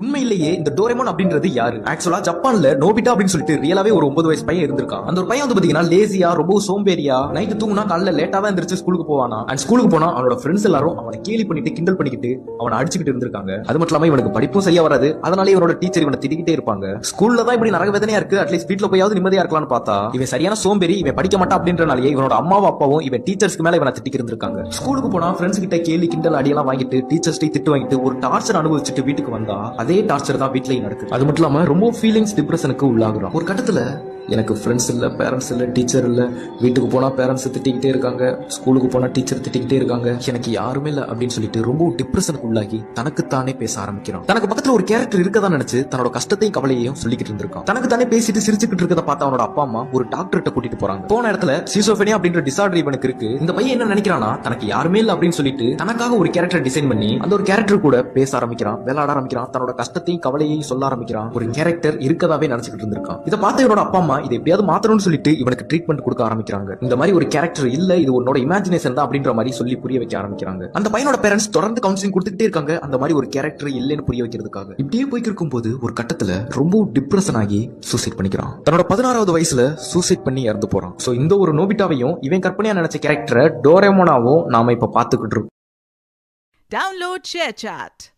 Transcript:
உண்மையிலேயே இந்த டோரேமான் அப்படின்றது யாரு? ஆக்சுவலா ஜப்பான்ல நோபிட்டா அப்படின்னு சொல்லிட்டு ரியலாவே ஒரு 9 வயசு பையன் இருந்திருக்கான். அந்த ஒரு பையன் வந்து பாத்தீங்கன்னா லேசியா, ரொம்ப சோம்பேறியா, நைட்டு தூங்குனா காலைல லேட்டா தான் எந்திரிச்சு ஸ்கூலுக்கு போவானா. அண்ட் ஸ்கூலுக்கு போனா அவனோட ஃப்ரெண்ட்ஸ் எல்லாரும் அவனை கேலி பண்ணிட்டு கிண்டல் பண்ணிக்கிட்டு அவனை அடிச்சுக்கிட்டு இருந்திருக்காங்க. அது மட்டும் இல்லாம இவனுக்கு படிப்பும் சரியா வராது. அதனால இவனோட டீச்சர் இவனை திட்டிக்கிட்டே இருப்பாங்க. ஸ்கூல்ல தான் இப்படி நரக வேதனையா இருக்கு, அட்லீஸ்ட் வீட்டுல போயாவது நிம்மதியா இருக்கலாம்னு பார்த்தா இவன் சரியான சோம்பேறி, இவன் படிக்க மாட்டான் அப்படின்றனாலேயே இவனோட அம்மாவும் அப்பாவும் இவன் டீச்சர்ஸ்க்கு மேல இவனை திட்டிக்கிட்டு இருந்திருக்காங்க. ஸ்கூலுக்கு போனா ஃப்ரெண்ட்ஸ் கிட்ட கேலி கிண்டல் அடியெல்லாம் வாங்கிட்டு டீச்சர்ஸ்டே திட்டு வாங்கிட்டு ஒரு டார்ச்சர் அனுபவிச்சுட்டு வீட்டுக்கு வந்தா அதே டார்ச்சர் தான் வீட்லயும் நடக்குது. அது மட்டும் இல்லாம ரொம்ப ஃபீலிங்ஸ் டிப்ரெஷனுக்கு உள்ளாகுறான். ஒரு கட்டத்துல எனக்கு ஃப்ரெண்ட்ஸ் இல்ல, பேரண்ட்ஸ் இல்ல, டீச்சர் இல்ல, வீட்டுக்கு போனா பேரண்ட்ஸ் திட்டிக்கிட்டே இருக்காங்க, ஸ்கூலுக்கு போனா டீச்சர் திட்டிக்கிட்டே இருக்காங்க, எனக்கு யாருமே இல்ல அப்படின்னு சொல்லிட்டு ரொம்ப டிப்ரெஷனுக்கு உள்ளாகி தனக்குத்தானே பேச ஆரம்பிக்கிறான். தனக்கு பக்கத்துல ஒரு கேரக்டர் இருக்கதான் நினைச்சு தன்னோட கஷ்டத்தையும் கவலையையும் சொல்லிக்கிட்டு இருந்திருக்கான். தனக்கு தானே பேசிட்டு சிரிச்சுக்கிட்டு இருக்கத பார்த்து அவனோட அப்பா அம்மா ஒரு டாக்டர்கிட்ட கூட்டிட்டு போறாங்க. போன இடத்துல சிசோஃபேனியா அப்படின்ற டிசார்டர் இவனுக்கு இருக்கு. இந்த பையன் என்ன நினைக்கிறானா, தனக்கு யாருமே இல்ல அப்படின்னு சொல்லிட்டு தனக்காக ஒரு கேரக்டர் டிசைன் பண்ணி அந்த ஒரு கேரக்டர் கூட பேச ஆரம்பிக்கிறான், விளையாட ஆரம்பிக்கிறான், தன்னோட கஷ்டத்தையும் கவலையையும் சொல்ல ஆரம்பிக்கிறான். ஒரு கேரக்டர் இருக்கதாவே நினைச்சுக்கிட்டு இருந்திருக்கான். இதை பார்த்து இவனோட அப்பா அம்மா இதை எப்படியாவது மாத்தணும்னு சொல்லிட்டு இவனுக்கு ட்ரீட்மெண்ட் கொடுக்க ஆரம்பிக்கிறாங்க. இந்த மாதிரி ஒரு கேரக்டர் இல்ல, இது உன்னோட இமேஜினேஷன் தான் அப்படின்ற மாதிரி சொல்லி புரிய வைக்க ஆரம்பிக்கிறாங்க. அந்த பையனோட பேரண்ட்ஸ் தொடர்ந்து கவுன்சிலிங் கொடுத்துட்டே இருக்காங்க, அந்த மாதிரி ஒரு கேரக்டர் இல்லைன்னு புரிய வைக்கிறதுக்காக. இப்படியே போய்க்கு இருக்கும்போது ஒரு கட்டத்துல ரொம்ப டிப்ரெஷன் ஆகி சூசைட் பண்ணிக்கிறான். தன்னோட 16வது வயசுல சூசைட் பண்ணி இறந்து போறான். சோ இந்த ஒரு நோபிட்டாவையும் இவன் கற்பனையா நினைச்ச கேரக்டரை டோரேமோனாவும் நாம இப்ப பாத்துக்கிட்டு இருக்கோம். Download ShareChat.